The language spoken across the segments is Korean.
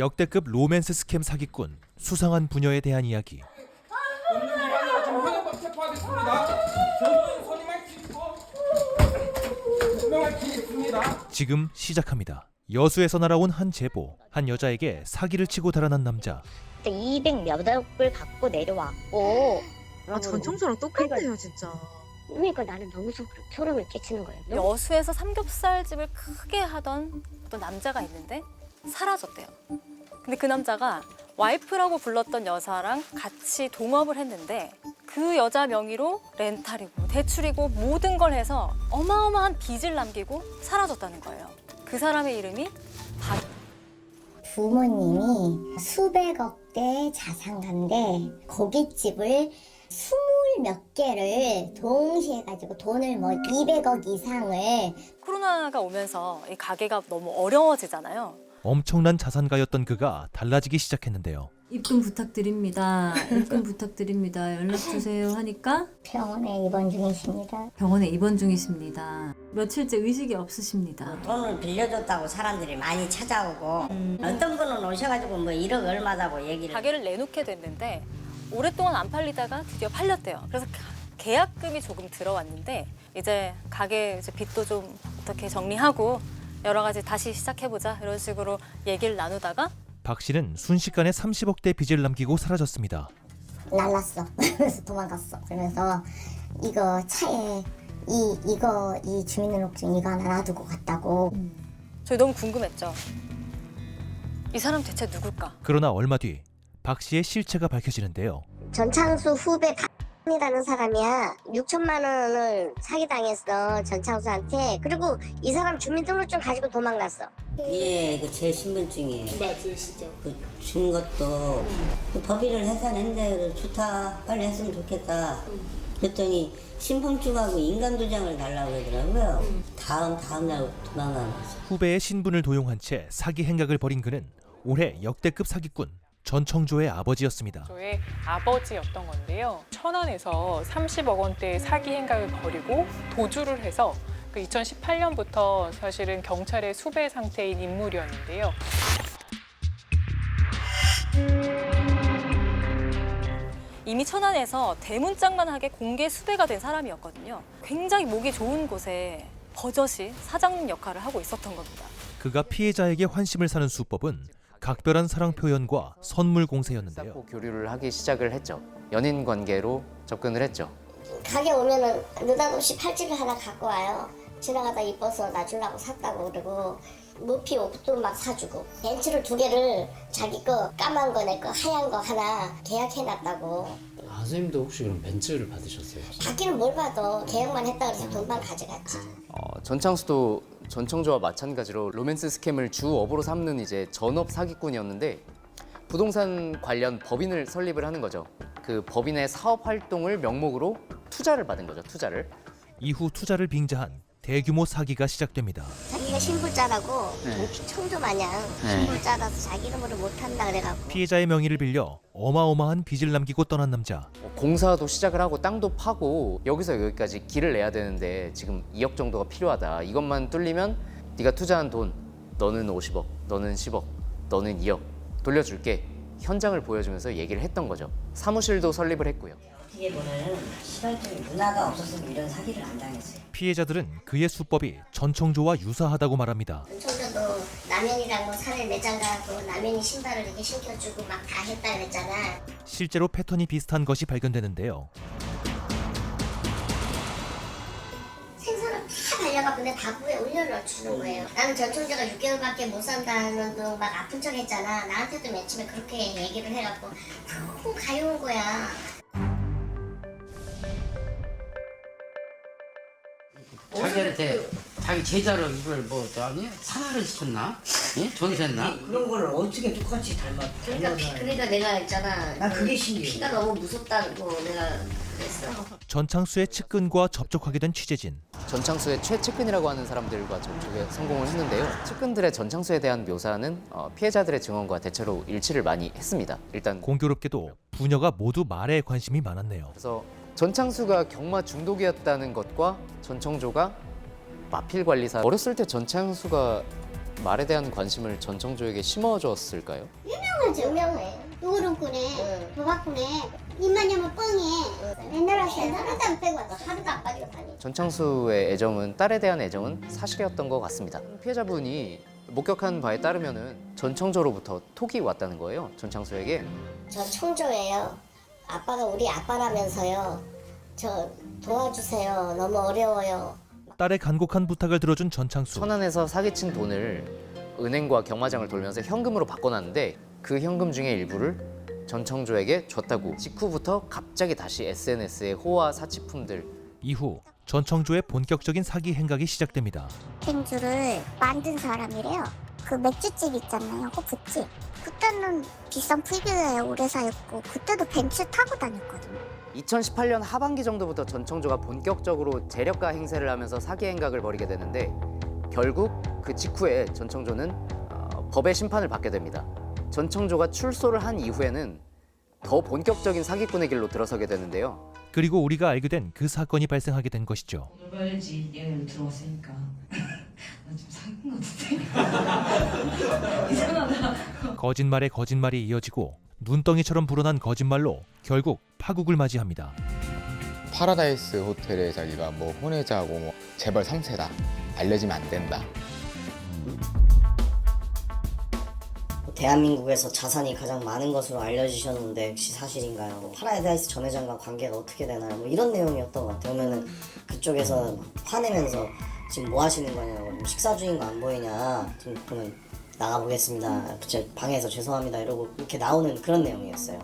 역대급 로맨스 스캠 사기꾼, 수상한 부녀에 대한 이야기. 지금 시작합니다. 여수에서 날아온 한 제보, 한 여자에게 사기를 치고 달아난 남자. 200 몇 억을 갖고 내려왔고. 전청소랑 똑같네요 진짜. 그러니까 나는 너무 소름을 끼치는 거예요. 여수에서 삼겹살집을 크게 하던 어떤 남자가 있는데 사라졌대요. 근데 그 남자가 와이프라고 불렀던 여자랑 같이 동업을 했는데 그 여자 명의로 렌탈이고 대출이고 모든 걸 해서 어마어마한 빚을 남기고 사라졌다는 거예요. 그 사람의 이름이 바로 부모님이 수백억대 자산가인데 고깃집을 20몇 개를 동시에 가지고 돈을 200억 이상을. 코로나가 오면서 이 가게가 너무 어려워지잖아요. 엄청난 자산가였던 그가 달라지기 시작했는데요. 입금 부탁드립니다. 입금 부탁드립니다. 연락 주세요 하니까 병원에 입원 중이십니다. 병원에 입원 중이십니다. 며칠째 의식이 없으십니다. 돈을 빌려줬다고 사람들이 많이 찾아오고 어떤 분은 오셔가지고 1억 얼마다고 얘기를. 가게를 내놓게 됐는데 오랫동안 안 팔리다가 드디어 팔렸대요. 그래서 계약금이 조금 들어왔는데 이제 가게 빚도 좀 어떻게 정리하고 여러 가지 다시 시작해보자 이런 식으로 얘기를 나누다가 박 씨는 순식간에 30억대 빚을 남기고 사라졌습니다. 날랐어. 그래서 도망갔어. 그러면서 이거 차에 이 주민등록증 이거 하나 놔두고 갔다고. 저희 너무 궁금했죠. 이 사람 대체 누굴까? 그러나 얼마 뒤 박 씨의 실체가 밝혀지는데요. 전창수 후배 이라는 사람이야. 6천만 원을 사기당했어, 전창수한테. 그리고 이 사람 주민등록증 가지고 도망갔어. 예, 그 제 신분증이에요. 맞으시죠? 그 준 것도 그 법인을 해산했는데 좋다, 빨리 했으면 좋겠다. 그랬더니 신분증하고 인감도장을 달라고 그러더라고요. 다음 날 도망간 거죠. 후배의 신분을 도용한 채 사기 행각을 벌인 그는 올해 역대급 사기꾼 전청조의 아버지였습니다. 저의 아버지였던 건데요. 천안에서 30억 원대의 사기 행각을 벌이고 도주를 해서 그 2018년부터 사실은 경찰의 수배 상태인 인물이었는데요. 이미 천안에서 대문짝만하게 공개 수배가 된 사람이었거든요. 굉장히 목이 좋은 곳에 버젓이 사장 역할을 하고 있었던 겁니다. 그가 피해자에게 환심을 사는 수법은 각별한 사랑 표현과 선물 공세였는데요. 교류를 하기 시작을 했죠. 연인 관계로 접근을 했죠. 가게 오면은 느닷없이 팔찌를 하나 갖고 와요. 지나가다 이뻐서 놔주려고 샀다고 그러고 무피 옷도 막 사주고 벤츠를 2개를 자기 거 까만 거 내 거 하얀 거 하나 계약해놨다고. 아, 선생님도 혹시 그럼 벤츠를 받으셨어요? 받기는 뭘 받아. 계약만 했다 그래서 돈만 가져갔지. 전창수도 전청조와 마찬가지로 로맨스 스캠을 주 업으로 삼는 이제 전업 사기꾼이었는데 부동산 관련 법인을 설립을 하는 거죠. 그 법인의 사업 활동을 명목으로 투자를 받은 거죠. 투자를. 이후 투자를 빙자한 대규모 사기가 시작됩니다. 자기가 신불자라고 청조 마냥 신불자라서 자기 이름으로 못한다 그래갖고. 피해자의 명의를 빌려 어마어마한 빚을 남기고 떠난 남자. 공사도 시작을 하고 땅도 파고 여기서 여기까지 길을 내야 되는데 지금 2억 정도가 필요하다. 이것만 뚫리면 네가 투자한 돈, 너는 50억, 너는 10억, 너는 2억 돌려줄게. 현장을 보여주면서 얘기를 했던 거죠. 사무실도 설립을 했고요. 어떻게 보면 시발적인 문화가 없었으면 이런 사기를 안 당했어요. 피해자들은 그의 수법이 전청조와 유사하다고 말합니다. 전청조도 남현이랑 사내 매장 가고 남현이 신발을 이렇게 신겨주고 막 다 했다 그랬잖아. 실제로 패턴이 비슷한 것이 발견되는데요. 생선을 다 달려갖고 내 다부에 올려주는 거예요. 나는 전청조가 6개월밖에 못 산다는 둥 막 아픈 척 했잖아. 나한테도 맨 처음에 그렇게 얘기를 해갖고 너무 가여운 거야. 자기한테 자기 제자로 이걸 산화를 시켰나? 예? 전세했나? 그런 거를 어떻게 똑같이 그러니까 내가 있잖아. 난 그게 신기해. 피가 너무 무섭다고 내가 그랬어. 전창수의 측근과 접촉하게 된 취재진. 전창수의 최측근이라고 하는 사람들과 접촉에 성공을 했는데요. 측근들의 전창수에 대한 묘사는 피해자들의 증언과 대체로 일치를 많이 했습니다. 일단 공교롭게도 부녀가 모두 말에 관심이 많았네요. 그래서 전창수가 경마 중독이었다는 것과 전청조가 마필 관리사. 어렸을 때 전창수가 말에 대한 관심을 전청조에게 심어줬을까요? 유명해. 노름꾼에, 도박꾼에, 입만 열면 뻥해. 맨날 왔어요. 하루도 안 빼고 왔어. 하루도 안 빠지고 다니. 전창수의 애정은, 딸에 대한 애정은 사실이었던 것 같습니다. 피해자분이 목격한 바에 따르면은 전청조로부터 톡이 왔다는 거예요. 전창수에게. 저 청조예요. 아빠가 우리 아빠라면서요. 저 도와주세요. 너무 어려워요. 딸의 간곡한 부탁을 들어준 전창수. 천안에서 사기친 돈을 은행과 경마장을 돌면서 현금으로 바꿔놨는데 그 현금 중에 일부를 전청조에게 줬다고. 직후부터 갑자기 다시 SNS에 호화 사치품들. 이후 전청조의 본격적인 사기 행각이 시작됩니다. 행주를 만든 사람이래요. 그 맥주집 있잖아요. 호프집. 그때는 비싼 풀빌라에 오래 살고 그때도 벤츠 타고 다녔거든요. 2018년 하반기 정도부터 전청조가 본격적으로 재력가 행세를 하면서 사기 행각을 벌이게 되는데 결국 그 직후에 전청조는 법의 심판을 받게 됩니다. 전청조가 출소를 한 이후에는 더 본격적인 사기꾼의 길로 들어서게 되는데요. 그리고 우리가 알게 된 그 사건이 발생하게 된 것이죠. 오늘 봐야지 얘는 들어왔으니까 나 지금 사귄 것 같은데 이상하다. 거짓말에 거짓말이 이어지고 눈덩이처럼 불어난 거짓말로 결국 파국을 맞이합니다. 파라다이스 호텔에 자기가 뭐 혼외자고 뭐 재벌 3세다 알려지면 안 된다. 대한민국에서 자산이 가장 많은 것으로 알려지셨는데 혹시 사실인가요? 파라다이스 전 회장과 관계가 어떻게 되나요? 뭐 이런 내용이었던 것 같아요. 그러면은 그쪽에서 막 화내면서 지금 뭐 하시는 거냐고, 식사 중인 거 안 보이냐, 좀 그러면 나가보겠습니다. 제 방에서 죄송합니다 이러고 이렇게 나오는 그런 내용이었어요.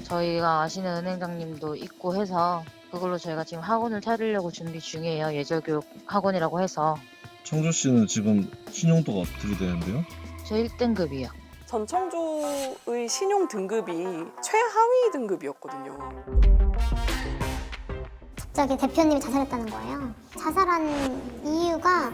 저희가 아시는 은행장님도 있고 해서 그걸로 저희가 지금 학원을 차리려고 준비 중이에요. 예절교육 학원이라고 해서. 청조 씨는 지금 신용도가 어떻게 되는데요? 저 1등급이요. 전청조의 신용 등급이 최하위 등급이었거든요. 갑자기 대표님이 자살했다는 거예요. 자살한 이유가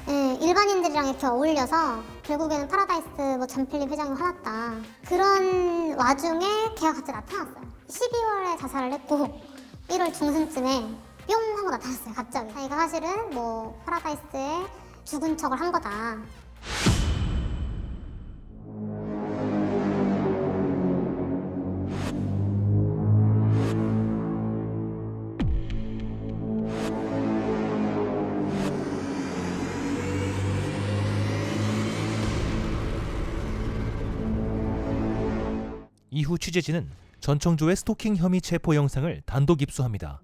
일반인들이랑 이렇게 어울려서 결국에는 파라다이스 뭐 전필립 회장이 화났다. 그런 와중에 걔가 갑자기 나타났어요. 12월에 자살을 했고 1월 중순쯤에 뿅 하고 나타났어요. 갑자기. 자기가 사실은 뭐 파라다이스에 죽은 척을 한 거다. 이후 취재진은 전청조의 스토킹 혐의 체포 영상을 단독 입수합니다.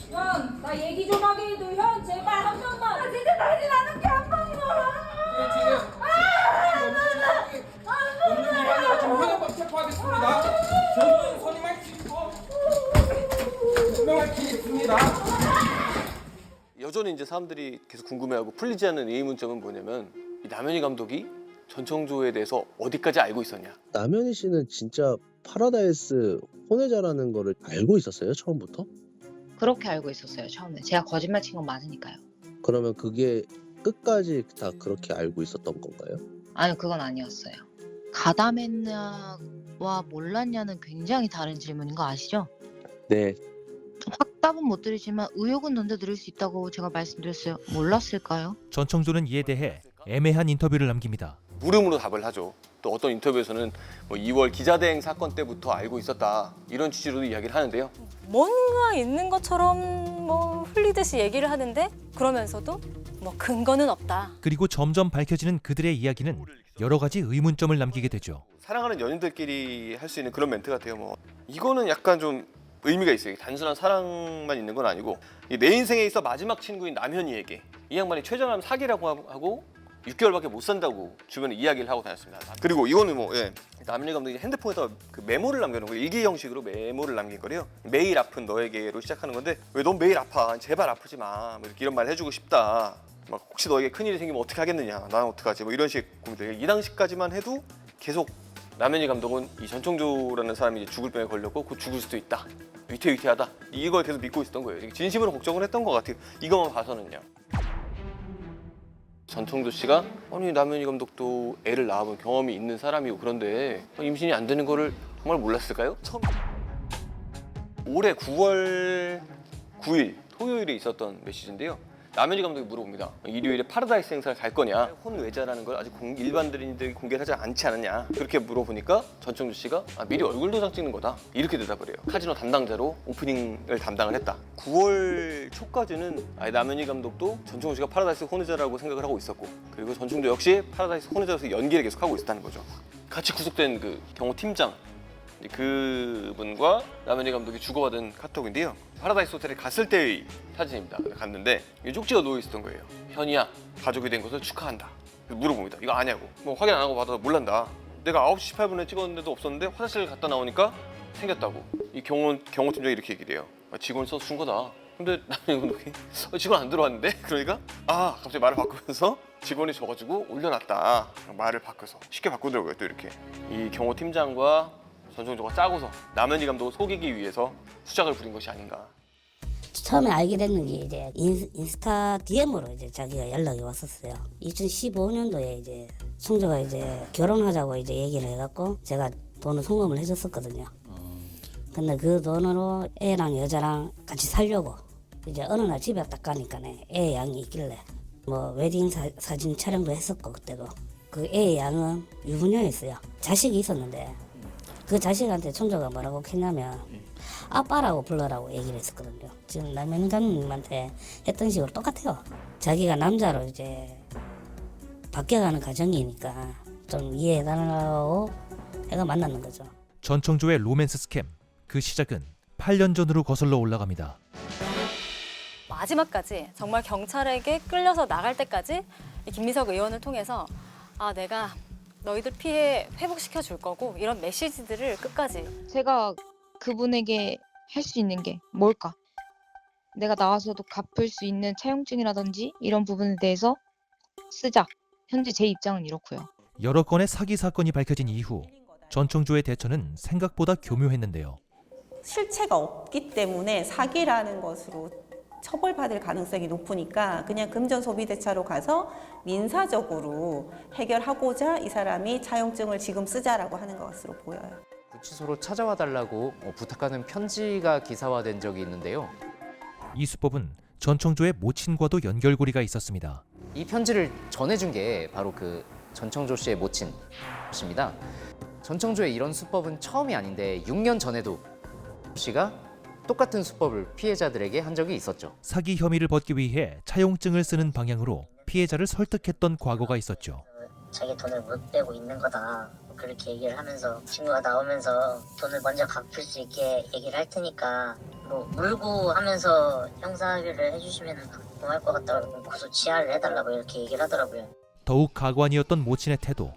현, 나 얘기 좀 하게 해도 현 제발 한 번만. 나 진짜 다시 안 할게 한 번만. 없는 일 아니라 지금 현행법 체포하겠습니다. 전문 선임하시고 분명하겠습니다. 여전히 이제 사람들이 계속 궁금해하고 풀리지 않는 의문점은 뭐냐면 이 남현희 감독이 전청조에 대해서 어디까지 알고 있었냐. 남현희 씨는 진짜 파라다이스 혼외자라는 거를 알고 있었어요, 처음부터? 그렇게 알고 있었어요, 처음에. 제가 거짓말 친 건 맞으니까요. 그러면 그게 끝까지 다 그렇게 알고 있었던 건가요? 아니, 그건 아니었어요. 가담했냐와 몰랐냐는 굉장히 다른 질문인 거 아시죠? 네. 확답은 못 드리지만 의혹은 던져드릴 수 있다고 제가 말씀드렸어요. 몰랐을까요? 전청조는 이에 대해 애매한 인터뷰를 남깁니다. 물음으로 답을 하죠. 또 어떤 인터뷰에서는 뭐 2월 기자대행 사건 때부터 알고 있었다 이런 취지로도 이야기를 하는데요. 뭔가 있는 것처럼 뭐 흘리듯이 얘기를 하는데 그러면서도 뭐 근거는 없다. 그리고 점점 밝혀지는 그들의 이야기는 여러 가지 의문점을 남기게 되죠. 사랑하는 연인들끼리 할 수 있는 그런 멘트 같아요. 뭐 이거는 약간 좀 의미가 있어요. 단순한 사랑만 있는 건 아니고 내 인생에 있어 마지막 친구인 남현이에게 이 양반이 최정함 사기라고 하고 6개월밖에 못 산다고 주변에 이야기를 하고 다녔습니다. 그리고 이거는 뭐 남현희 감독이 핸드폰에다 그 메모를 남겨놓은 거예요. 일기 형식으로 메모를 남긴 거래요. 매일 아픈 너에게로 시작하는 건데 왜 넌 매일 아파? 제발 아프지 마. 뭐 이런 말 해주고 싶다. 막 혹시 너에게 큰일이 생기면 어떻게 하겠느냐. 나는 어떡하지? 뭐 이런 식 고민들. 이 당시까지만 해도 계속 남현희 감독은 이 전청조라는 사람이 이제 죽을 병에 걸렸고 곧 죽을 수도 있다. 위태위태하다. 이걸 계속 믿고 있었던 거예요. 진심으로 걱정을 했던 것 같아요. 이것만 봐서는요. 전청조 씨가 아니 남현희 감독도 애를 낳아본 경험이 있는 사람이고 그런데 임신이 안 되는 거를 정말 몰랐을까요? 올해 9월 9일 토요일에 있었던 메시지인데요. 남현희 감독이 물어봅니다. 일요일에 파라다이스 행사를 갈 거냐? 혼외자라는 걸 아직 일반인들이 공개를 하지 않지 않았냐? 그렇게 물어보니까 전청조 씨가 미리 얼굴 도장 찍는 거다. 이렇게 대답을 해요. 카지노 담당자로 오프닝을 담당을 했다. 9월 초까지는 남현희 감독도 전청조 씨가 파라다이스 혼외자라고 생각을 하고 있었고 그리고 전청조 역시 파라다이스 혼외자로서 연기를 계속 하고 있었다는 거죠. 같이 구속된 그 경호 팀장 그분과 남현희 감독이 주고받은 카톡인데요. 파라다이스 호텔에 갔을 때의 사진입니다. 갔는데 쪽지가 놓여 있었던 거예요. 현이야, 가족이 된 것을 축하한다. 물어봅니다. 이거 아냐고. 뭐 확인 안 하고 받아서 몰란다. 내가 9시 18분에 찍었는데도 없었는데 화장실 갔다 나오니까 생겼다고. 이 경호팀장이 이렇게 얘기를 해요. 직원이 써서 준 거다. 근데 남현희 감독이 직원 안 들어왔는데? 그러니까 갑자기 말을 바꾸면서 직원이 줘가지고 올려놨다. 말을 바꿔서 쉽게 바꾸더라고요. 또 이렇게 이 경호팀장과 전청조가 짜고서 남현희 감독을 속이기 위해서 수작을 부린 것이 아닌가. 처음에 알게 됐는 게 이제 인스타 DM으로 이제 자기가 연락이 왔었어요. 2015년도에 이제 청조가 이제 결혼하자고 이제 얘기를 해갖고 제가 돈을 송금을 해줬었거든요. 근데 그 돈으로 애랑 여자랑 같이 살려고 이제 어느 날 집에 딱 가니까네 애 양이 있길래 뭐 웨딩 사진 촬영도 했었고 그때도 그 애 양은 유부녀였어요. 자식이 있었는데 그 자식한테 청조가 뭐라고 했냐면 아빠라고 불러라고 얘기를 했었거든요. 지금 남현희 감독님한테 했던 식으로 똑같아요. 자기가 남자로 이제 바뀌어가는 과정이니까 좀 이해해달라고 해가 만났는 거죠. 전청조의 로맨스 스캠 그 시작은 8년 전으로 거슬러 올라갑니다. 마지막까지 정말 경찰에게 끌려서 나갈 때까지 이 김미석 의원을 통해서 내가 너희들 피해 회복시켜 줄 거고 이런 메시지들을 끝까지 제가 그분에게 할 수 있는 게 뭘까? 내가 나와서도 갚을 수 있는 차용증이라든지 이런 부분에 대해서 쓰자. 현재 제 입장은 이렇고요. 여러 건의 사기 사건이 밝혀진 이후 전청조의 대처는 생각보다 교묘했는데요. 실체가 없기 때문에 사기라는 것으로 처벌받을 가능성이 높으니까 그냥 금전소비대차로 가서 민사적으로 해결하고자 이 사람이 차용증을 지금 쓰자라고 하는 것으로 보여요. 구치소로 찾아와 달라고 부탁하는 편지가 기사화된 적이 있는데요. 이 수법은 전청조의 모친과도 연결고리가 있었습니다. 이 편지를 전해준 게 바로 그 전청조 씨의 모친 씨입니다. 전청조의 이런 수법은 처음이 아닌데 6년 전에도 씨가 똑같은 수법을 피해자들에게 한 적이 있었죠. 사기 혐의를 벗기 위해 차용증을 쓰는 방향으로 피해자를 설득했던 과거가 있었죠. 자기 돈을 못 빼고 있는 거다. 그렇게 얘기를 하면서 친구가 나오면서 돈을 먼저 갚을 수 있게 얘기를 할 테니까 뭐 물고 하면서 형사합의를 해주시면 고마울 것 같다고 고소 지하를 해달라고 이렇게 얘기를 하더라고요. 더욱 가관이었던 모친의 태도.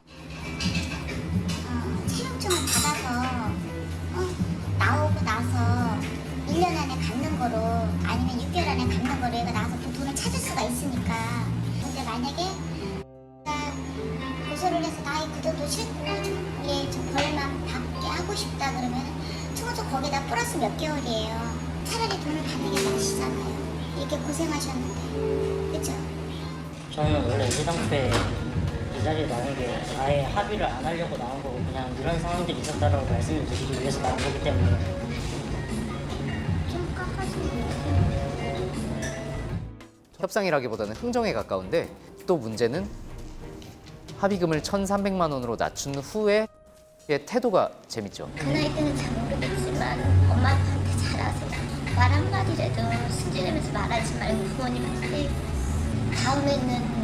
차용증을 받아서 나오고 나서 1년 안에 갚는 거로 아니면 6개월 안에 갚는 거로 얘가 나와서 그 돈을 찾을 수가 있으니까. 근데 만약에 고소를 해서 나의 그 돈도 싫고 좀 벌만 받게 하고 싶다 그러면 청소 거기다 플러스 몇 개월이에요. 차라리 돈을 받는 게 나으시잖아요. 이렇게 고생하셨는데. 그렇죠? 저는 원래 예상때 이 자리에 나온 게 아예 합의를 안 하려고 나온 거고 그냥 이런 상황들이 있었다라고 말씀을 드리기 위해서 나온 거기 때문에 협상이라기보다는 흥정에 가까운데 또 문제는 합의금을 1,300만 원으로 낮춘 후에 태도가 재밌죠. 그 나이 때는 잘 모르겠지만 엄마 아빠한테 잘하세요. 말 한마디라도 승질내면서 말하지 말고 부모님한테 다음에는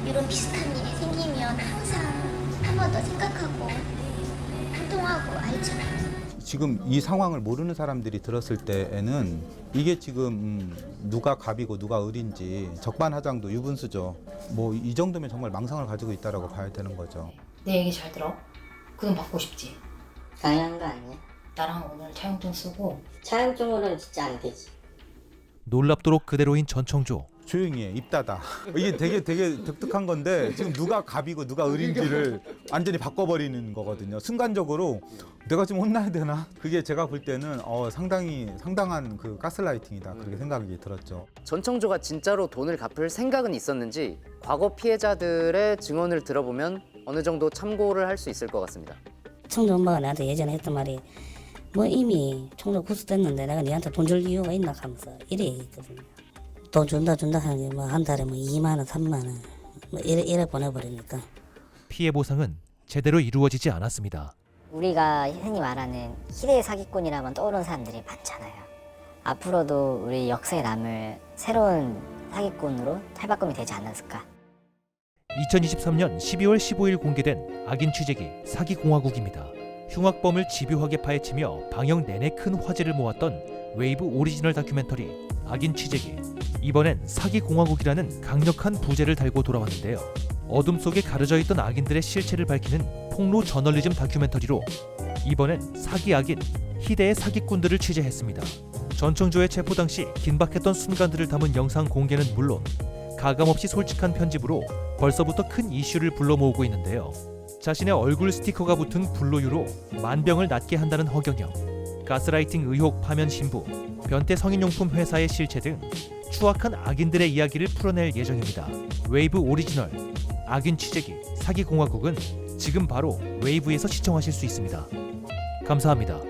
이런 비슷한 일이 생기면 항상 한 번 더 생각하고 행동하고 알죠. 지금 이 상황을 모르는 사람들이 들었을 때에는 이게 지금 누가 갑이고 누가 을인지 적반하장도 유분수죠. 뭐 이 정도면 정말 망상을 가지고 있다라고 봐야 되는 거죠. 내 얘기 잘 들어. 그 돈 받고 싶지? 당연한 거 아니야? 나랑 오늘 차용증 쓰고 차용증으로는 진짜 안 되지. 놀랍도록 그대로인 전청조. 조용히 해, 입 닫아. 이게 되게 독특한 건데 지금 누가 갑이고 누가 을인지를 완전히 바꿔버리는 거거든요. 순간적으로 내가 지금 혼나야 되나? 그게 제가 볼 때는 상당한 그 가스라이팅이다 그렇게 생각이 들었죠. 전청조가 진짜로 돈을 갚을 생각은 있었는지 과거 피해자들의 증언을 들어보면 어느 정도 참고를 할 수 있을 것 같습니다. 청주 엄마가 나한테 예전에 했던 말이 뭐 이미 청주 구수됐는데 내가 니한테 돈 줄 이유가 있나 하면서 이래 얘기했거든요. 돈 준다 하는 게 뭐 한 달에 뭐 2만 원, 3만 원 뭐 이래 보내버리니까. 피해 보상은 제대로 이루어지지 않았습니다. 우리가 흔히 말하는 희대의 사기꾼이라면 떠오르는 사람들이 많잖아요. 앞으로도 우리 역사에 남을 새로운 사기꾼으로 탈바꿈이 되지 않았을까. 2023년 12월 15일 공개된 악인 취재기 사기공화국입니다. 흉악범을 집요하게 파헤치며 방영 내내 큰 화제를 모았던 웨이브 오리지널 다큐멘터리 악인 취재기. 이번엔 사기공화국이라는 강력한 부제를 달고 돌아왔는데요. 어둠 속에 가려져 있던 악인들의 실체를 밝히는 폭로 저널리즘 다큐멘터리로 이번엔 사기 악인, 희대의 사기꾼들을 취재했습니다. 전청조의 체포 당시 긴박했던 순간들을 담은 영상 공개는 물론 가감없이 솔직한 편집으로 벌써부터 큰 이슈를 불러 모으고 있는데요. 자신의 얼굴 스티커가 붙은 불로유로 만병을 낫게 한다는 허경영, 가스라이팅 의혹 파면 신부, 변태 성인용품 회사의 실체 등 추악한 악인들의 이야기를 풀어낼 예정입니다. 웨이브 오리지널 악인 취재기 사기공화국은 지금 바로 웨이브에서 시청하실 수 있습니다. 감사합니다.